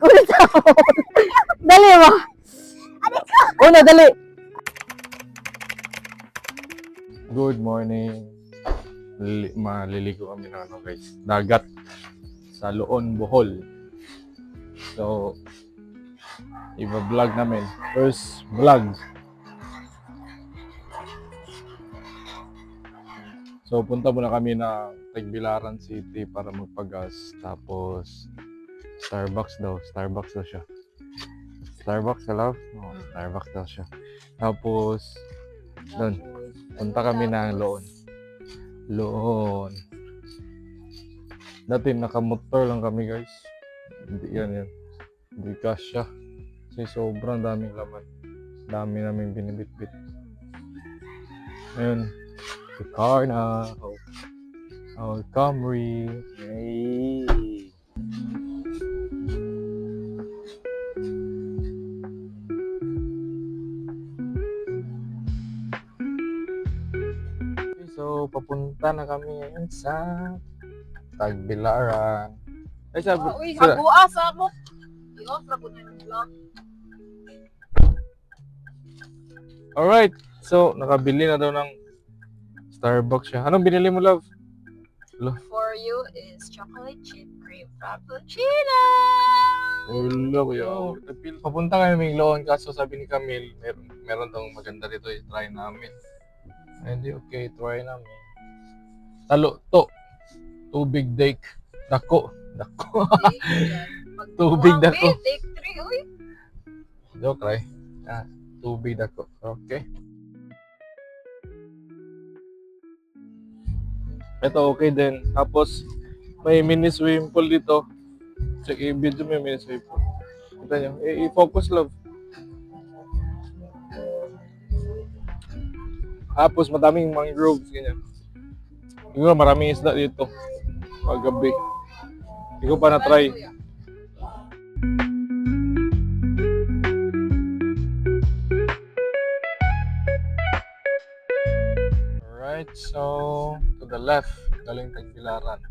Ulit ako. Dali mo. Una, dali. Good morning. Maliligo kami ng ano guys, dagat sa Loon, Bohol. So, iba-vlog namin. First vlog. So, punta muna kami na Tagbilaran City para magpagas. Tapos, Starbucks daw siya. Starbucks, hello? Oh, Starbucks daw siya. Tapos, doon, punta kami ng Loon. Dati nakamotor lang kami guys. Hindi yan. Hindi kasya. Kasi sobrang daming laman. Dami namin binibitbit. Ayun. The car na. Oh, Camry. Hey. So, papunta na kami ngayon sa Tagbilaran. Ay, sabi, Uy, habuas ako. Iyo, sabon na ng vlog. alright. So, nakabili na daw ng Starbucks siya. Anong binili mo, love? For you is chocolate chip cream frappuccino. Ulo ko yun. Papunta kami ng Loon kaso sabi ni Camille, meron daw maganda dito, i-try namin. Hindi, okay, try namin. Tubig dake. Dako. Tubig dako. Take 3, uy. Joke, try. Tubig dako. Okay. Ito okay din. Tapos, may mini swimming pool dito. Check i-video mo yung mini swimming pool. Kita nyo. I-focus, love. Tapos, madaming mangroves, ganyan. Siguro, maraming isda dito. Paggabi. Hindi ko pa na-try. Alright, so to the left, galing Tagbilaran.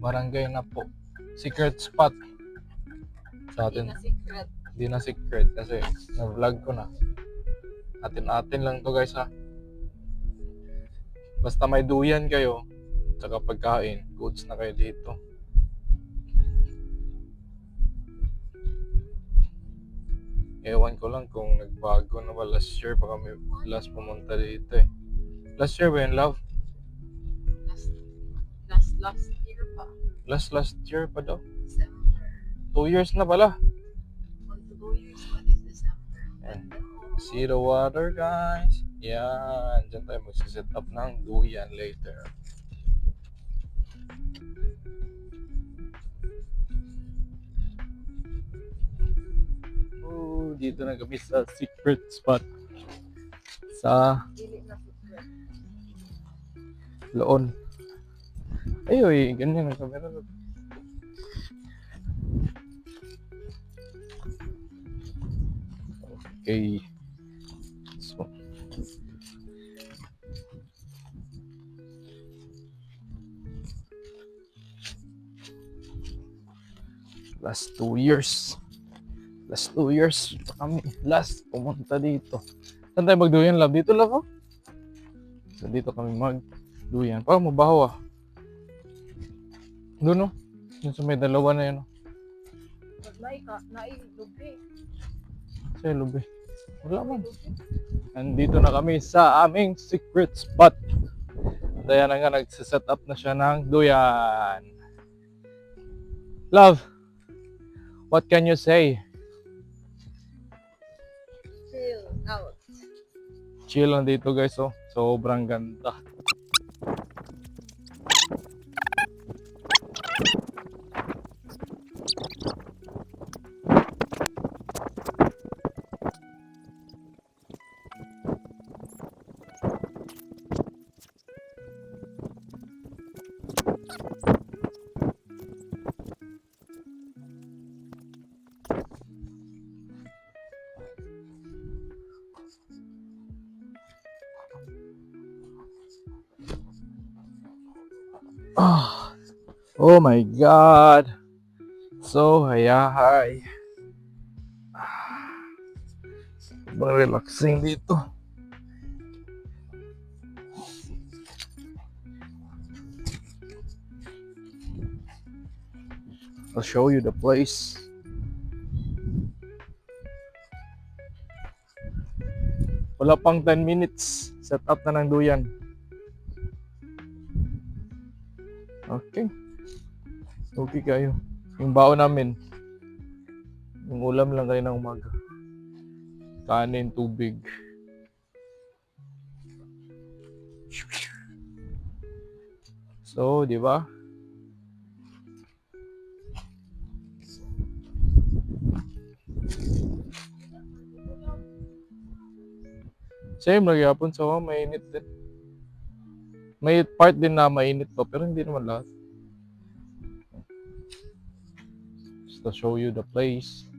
Barangay na po. Secret spot. Sa atin. Hindi na secret kasi na-vlog ko na. Atin-atin lang to guys ha. Basta may duyan kayo, tsaka pagkain, goods na kayo dito. Ewan ko lang kung nagbago na ba last year pa kami last pumunta dito eh. Last year ba yun, love? Last year pa. Last year pa daw. December. 2 years na pala. 2 years pa this December. Yan. See the water, guys. Yan. Diyan tayo magsiset up ng duyan later. Oh, dito na kami sa secret spot. Sa Dili na secret. Loon. Ayoy, ganyan ang camera. Okay. So. Last 2 years pa kami pumunta dito. Saan tayo magduyan, love? Dito, love, oh? So, dito kami magduyan. Parang mabaho, ah. Doon, oh. Yung sa may dalawa na yun, oh. Lubi. Sa lubi. Wala man. Nandito na kami sa aming secret spot. Daya na nga, nagsiset up na siya ng duyan. Love, what can you say? Chill out. Chill lang dito guys, oh. Sobrang ganda. Oh my God. So, hayahay. Ibang relaxing dito. I'll show you the place. Wala pang 10 minutes. Set up na ng duyan. Okay. Okay kayo. Yung baon namin. Yung ulam lang kayo ng umaga. Kanin, tubig. So, di ba? Same lagi hapon sa mainit din. May part din na mainit pa, pero hindi naman lahat. Just to show you the place.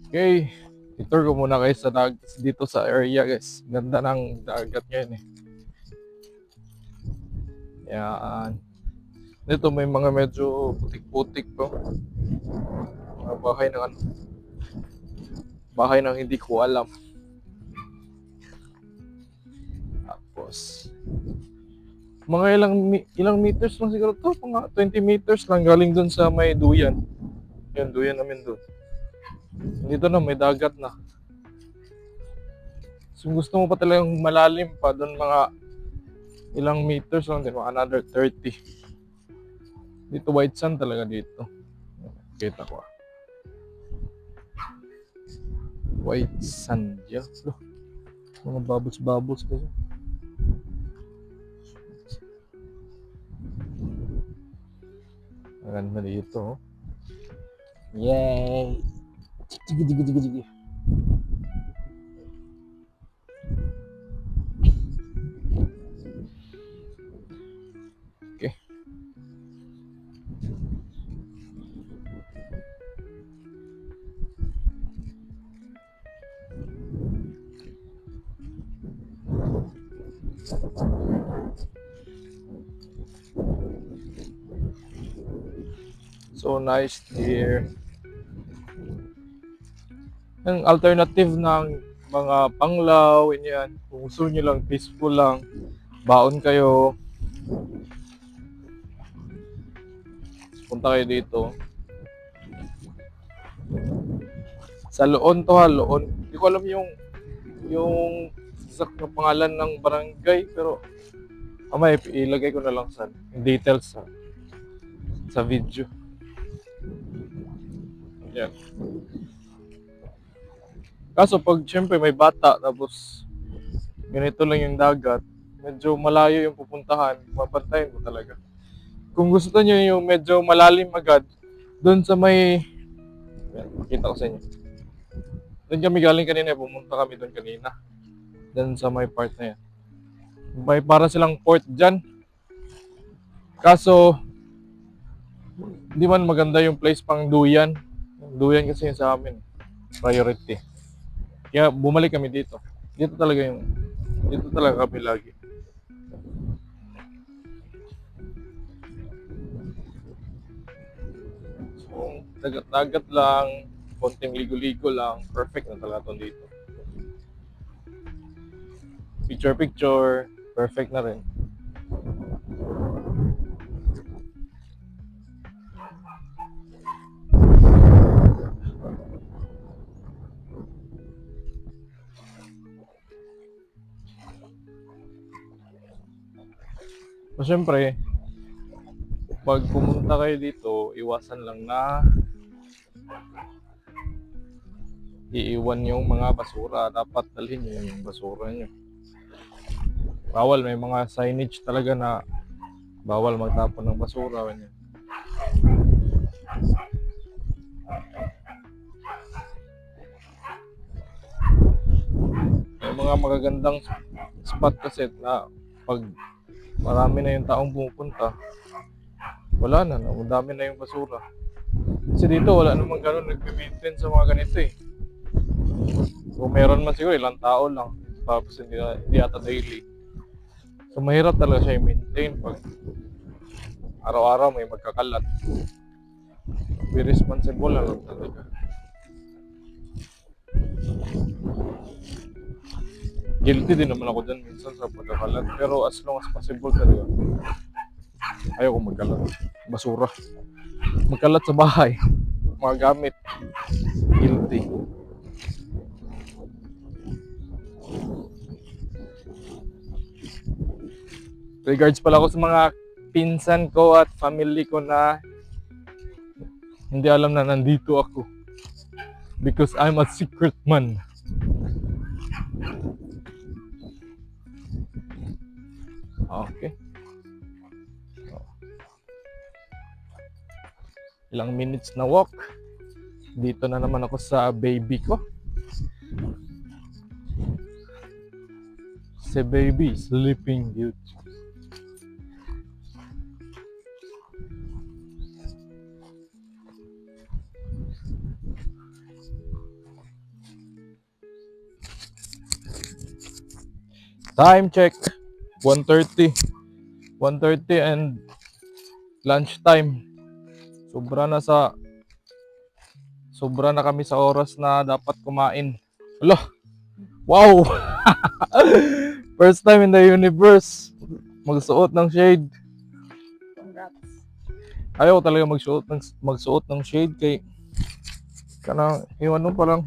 Okay, itour ko muna kayo sa dito sa area guys. Ganda ng dagat ngayon eh. Yan. Dito may mga medyo putik-putik po. Mga bahay ng hindi ko alam. Tapos mga ilang meters lang siguro to, mga 20 meters lang galing dun sa may duyan. Yan, duyan namin dun. Dito na may dagat na. So gusto mo pa talagang malalim pa dun, mga ilang meters lang din, mga another 30. Dito white sand talaga dito. Kita ko. White sand. Yeah. Mga bubbles kasi. Maganda dito. Yay! Sige. Okay. So nice here. Ang alternative ng mga panglaw, yan. Kung gusto nyo lang, peaceful lang, baon kayo. Punta kayo dito. Sa Loon to ha, Loon. Hindi ko alam yung exact na pangalan ng barangay, pero may ilagay ko na lang sa details sa video. Yan. Kaso pag syempre may bata tapos ganito lang yung dagat, medyo malayo yung pupuntahan, mabantayan mo talaga. Kung gusto niyo yung medyo malalim agad, doon sa may, makita ko sa inyo. Doon kami galing kanina, pumunta kami doon kanina. Doon sa may part na yan. May para silang port dyan. Kaso, hindi man maganda yung place pang duyan. Duyan kasi yung sa amin, priority. Kaya bumalik kami dito. Dito talaga kami lagi. So, dagat lang, konting ligo-ligo lang, perfect na talaga itong dito. Picture, perfect na rin. So, syempre, pag pumunta kayo dito, iwasan lang na iiwan yung mga basura. Dapat dalhin nyo yung basura nyo. Bawal, may mga signage talaga na bawal magtapon ng basura. May mga magagandang spot kasi na pag marami na yung taong pumupunta, wala na, dami na yung basura. Kasi dito wala namang ganun nagme-maintain sa mga ganito eh. Kung meron man siguro ilang tao lang, tapos hindi ata daily. So mahirap talaga siya i-maintain pag araw-araw may magkakalat. Be responsible na lang talaga. Guilty din naman ako dyan minsan sa pagkakalat. Pero as long as possible talaga, ayaw ko magkalat. Basura. Magkalat sa bahay. Mga gamit. Guilty. Regards pala ako sa mga pinsan ko at family ko na hindi alam na nandito ako. Because I'm a secret man. Okay. Ilang minutes na walk. Dito na naman ako sa baby ko. Si baby sleeping beauty. Time check. 1:30. 1:30 and lunchtime. Sobra na kami sa oras na dapat kumain. Hala. Wow. First time in the universe magsuot ng shade. Congrats. Ayaw talaga magsuot ng shade kay kanang iwan mo parang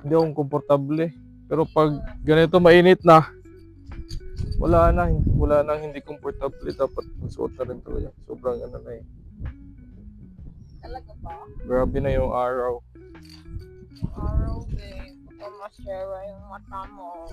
hindi akong komportable. Pero pag ganito mainit na, wala nang hindi komportable, dapat magsuot na rin talaga. Sobrang ano na eh. Talaga ba? Grabe na yung araw. Araw, babe. Baka masira yung mata mo.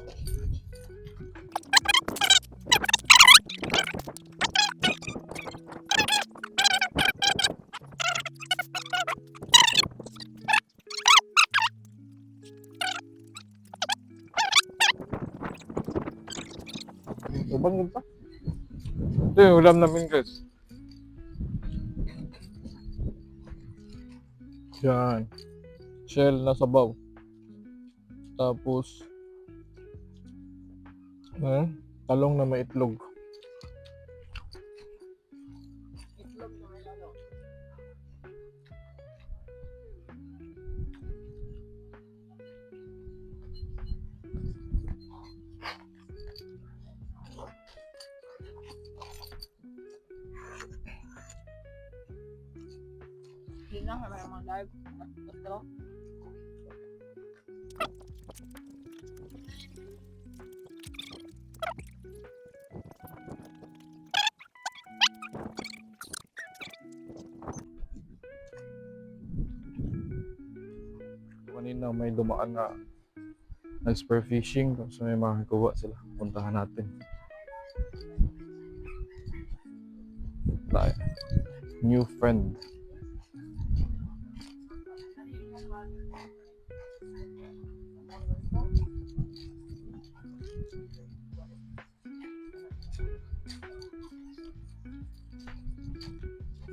Ubang yun pa. Ito yung ulam namin guys. Yan. Shell na sabaw. Tapos talong na may itlog. Itlog na may lalo. Yun lang, may mga live. Ito. Kanina may dumaan na nag-spear fishing, so may makakakuha sila. Puntahan natin. Tayo. New friend.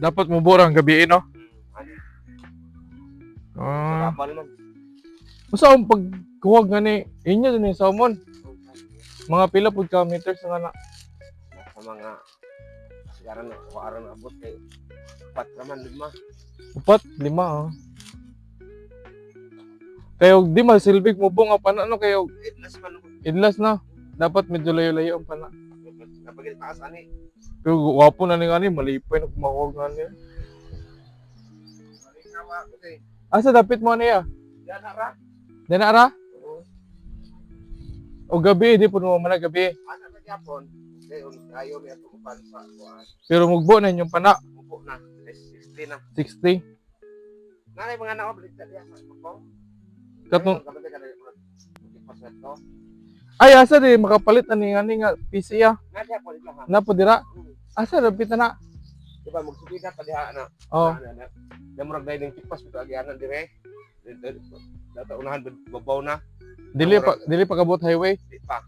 Dapat mo burang gabi no? Kapal man. Basta ang pagkuwag nga ni inyo din yung salmon. Mga pila pud ka meters nga na. Sa mga sigara na o araw na abot kay 4 naman 5. 4, 5 Kayo di masilbig mo bunga pa na ano kayo Itlas man ako. idlas na. Dapat medyo layo-layo ang pana. Kapag taas ani. Pero wapo na ni ani malipay na kumawag nga niya. Maling nawa ko kay. Asa dapit mo niya? Yan ara. Dena ra? O gabi di pud mo man gabi. Ana na gyapon. Kay ayo mi ato upan sa kuan. Pero mugbo na inyong pana Upo na. 60 na. 60. Nanay mga anak ko balik diya sa ko. Katong Kapag ka na ko. ay asa di makapalit ani nga PC ya. Nanay ko dito ha. Na po dira. Asa dapit na. Di ba, magsubida pa diha na. Oh, Namurag na yung kipas, ito agianan dire. Data unahan, babaw na. dili pa kabot highway. Di pa.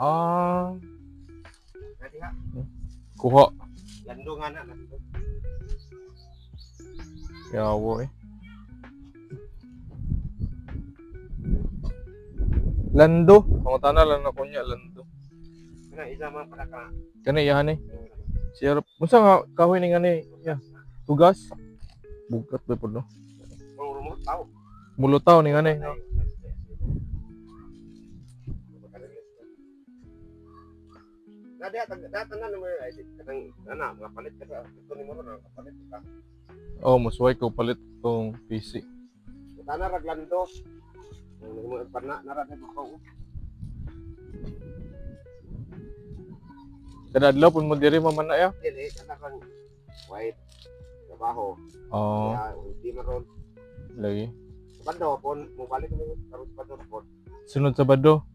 Ah, Na diha. kuha. Lando nga na. Yawo eh. Lando. Pangutana lang na kunya, lando. Kaya isa man para ka. Kani yahan eh. Sirap. Unsa nga kahoy ni ngani? Ya. Tugas. Bugat ba pud no? Rumot tao. Mulutaw ni ngani. No? Data na naman ay kanang mga palit ka ito ni mo na palit ka. Oh, musway ko palit tong PC. Tana raglando. Mo parna nara na ko. Kada adlaw pud mo diri mamana ya. Dili kana kan white trabaho. Oh, Ya di maron. lagi. Bando pon mo balik mo karon sa bando pon. Sunod Sabado.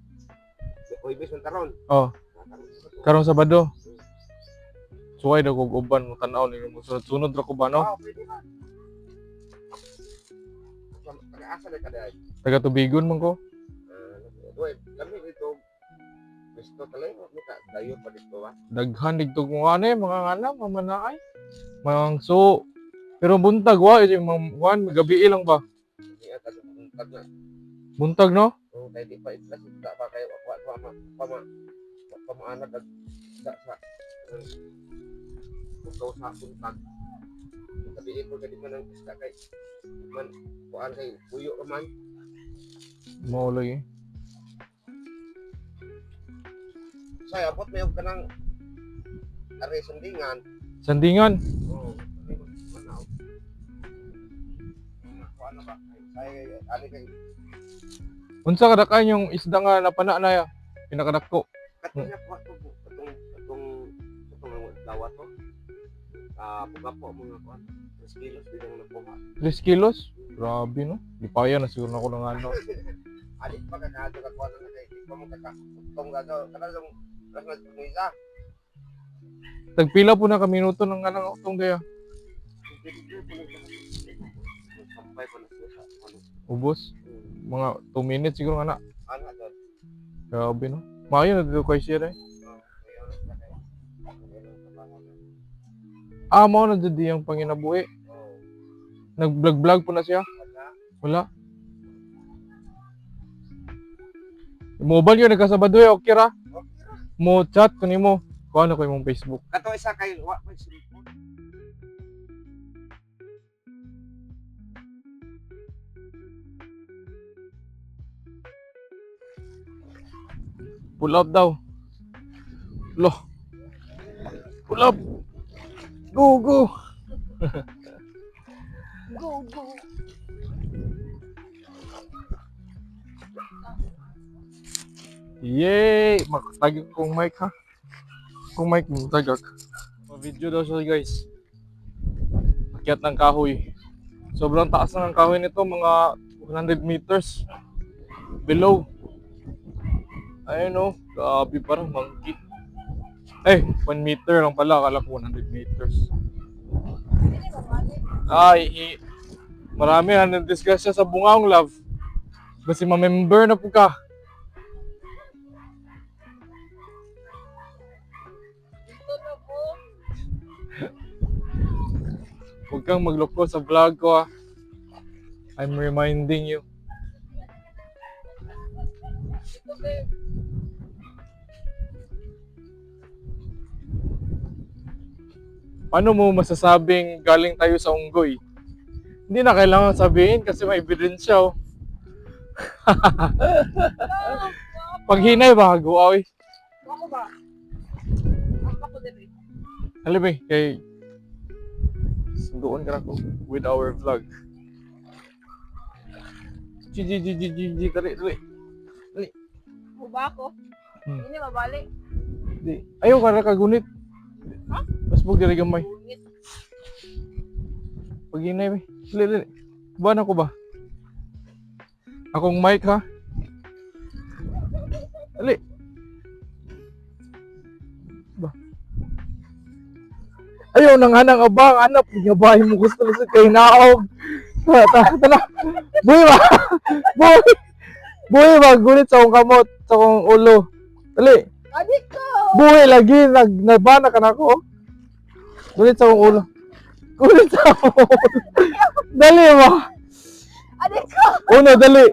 Oy bis taron. Oh, karong Sabado. Suway daw kog uban mo tan-aw ni mo sunod-sunod ra ko ba no? Pwede na. Taga-asa na kada. Taga Tubigon man ko. Oy, kami dito. Gusto talay mo ka dayo pa dito ba? Daghan digtog mo ani mga ngana mamanaay. Mangso. Pero buntag wa yung mga gabi lang ba? Hindi ata tag na. Buntag no? Oh, dahil di pa itlas ta ba kay pamaanag at sa ikaw sa puntag. Sabihin ko kadi man ang isda kay man kuan kay puyo man. Mao lagi. Say abot may kanang are sandingan. Sandingan. Oh, manaw. Kuan na ba? Say ali kay Unsa kada kan yung isda nga napana na ya? Pinakadako. katong dawat to. Buga po mga kuan. 3 kilos din ang nakuha. 3 kilos? Grabe no. Lipaya na siguro na ako ng ano. Adik pa kakado ka kuan na kay di pa mo kakatong gado kada langras na isa. Tagpila po na ka minuto ng anang utong daya. Sampay pa na siya. Ubos. Mga 2 minutes siguro nga na. Ana dad. Grabe no. Maayo na dito kay Sir eh. Ah, mao na dito yung panginabuhi. Nag-vlog-vlog po na siya. Wala. Mobile yun, nagkasabado eh, okay ra. Mo chat ko nimo. Kuha na ko imong Facebook. Kato isa kay wa pa cellphone. Pull up daw. Lo. Pull up. Go, go. Go, go. Yay! Magtagak kong mic ha. Kung mic mo tagak. Video daw siya guys. Akyat ng kahoy. Sobrang taas na ng kahoy nito, mga 100 meters below. Ayun o, grabe parang monkey. Eh, 1 meter lang pala, akala ko 100 meters. Ay, marami na discuss siya sa bungaong love. Basta ma-member na po ka. Dito na po. Huwag kang magloko sa vlog ko ah. I'm reminding you. Dito, babe. Paano mo masasabing galing tayo sa unggoy? Hindi na kailangan sabihin kasi may ebidensya oh. Pag hinay ba, guaw eh. Ako ba? Ako din eh. Alam eh, kay sunduon ka na ko with our vlog. G, tali. Ako ba ako? Hindi mabalik. Di. Ayaw ka na kagunit. Ha? Mas bug diri gamay. Gunit. Pag hinay eh. Dili. Buwan ako ba? Akong mic ha? Ali. Ba? Ayaw nang hanang abang, anak, pinyabahin mo gusto lang sa kay naog. Tana, buhay ba? Buhay ba? Gulit sa akong kamot, sa akong ulo. Dali, Adik ko! buhay lagi, nabana ka na ako. Gulit sa akong ulo. Gulit sa akong ulo. Dali mo. Adik ko! Una, dali.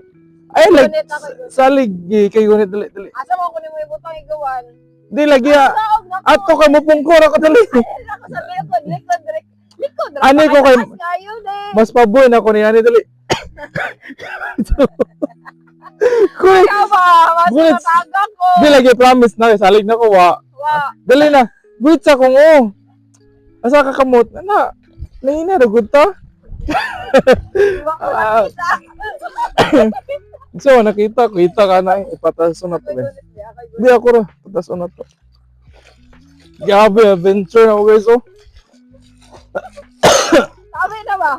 Ay, Gunit ako, gunit. salig, kay gunit, dali. Asa mo kunin mo yung butang igawan? Di lagi Naog na ko! ato ka mo pungkor ako dali. Ako sa likod. Likod, Ani ko kay- kayo, de! Mas paboy na ako ni ani dali. Kuy, Ikaw ba? Mas Gunit. mataga ko! di lagi promise na salig na ko wa. Wa! Dali na. Gulit sa kong oh. Asa ka kamot? Ana, nahina ra gud ta. Iwan ko Ah. nakita! So nakita, kita ka na ipataso na to. Ako'y Eh. gunit, di, ako'y gunit. Di ako ra, pataso na to. Grabe, adventure na ako guys oh. Sabi na ba?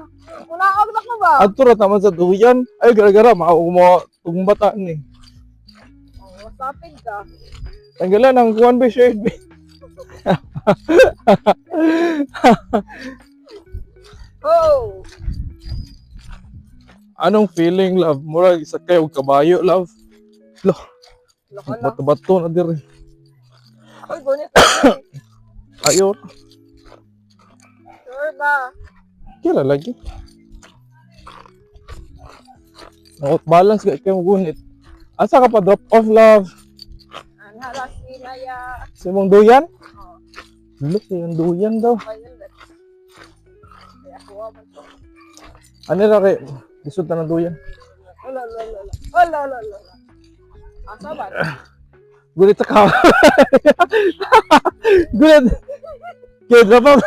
Unaog na ko ba? Ato ra taman sa duyan. Ay gara-gara mao mo tong bata ni. Oh, sapid ka. Tanggalan ang kuan ba shirt. Oh! Anong feeling love? Murag isa kayo kabayo love. Lo, Loko na. bato-bato na diri. Ako'y gunit. Ayo, Sure ba? kila lagi. Out balance kay kayo gunit. Asa ka pa drop off love? Ang haras sinaya. Si mong duyan? Oh, Look, yung duyan daw. ayun lang. Kaya kuha man to. Ano ra kay lisod na ng duyan? Ala. Asa ba? Gulit sa ka. Gulit. Kaya drop off.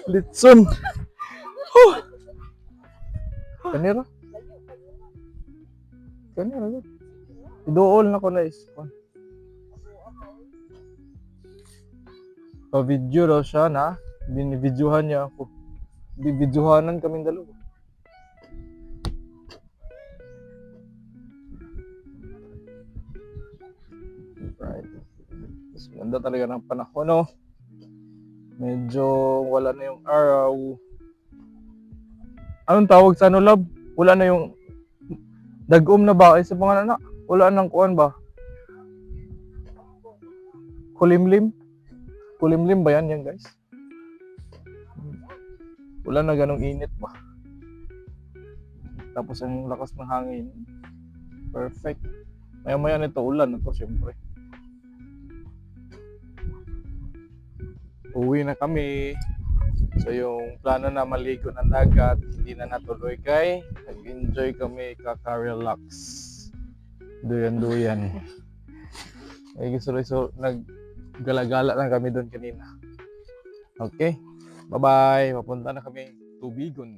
Litson. Kanira? Kanira yun. Idool na ko na is. Pa-video daw siya na. Binibidyohan niya ako. Bibidyohanan kaming dalawa. Right. Mas ganda talaga ng panahon, no? Medyo wala na yung araw. Anong tawag sa ano, love? Wala na yung dagom na ba? Ay, sa mga anak, wala nang kuan ba? Kulimlim? Kulimlim ba yan guys? Wala na ganong init ba? Tapos ang lakas ng hangin. Perfect. Maya-maya nito ulan na to, syempre. Uwi na kami. So yung plano na maligo ng dagat, hindi na natuloy kay nag-enjoy kami, kaka-relax. Duyan-duyan. So naggala-gala lang kami doon kanina. Okay? Bye-bye. Papunta na kami Tubigon.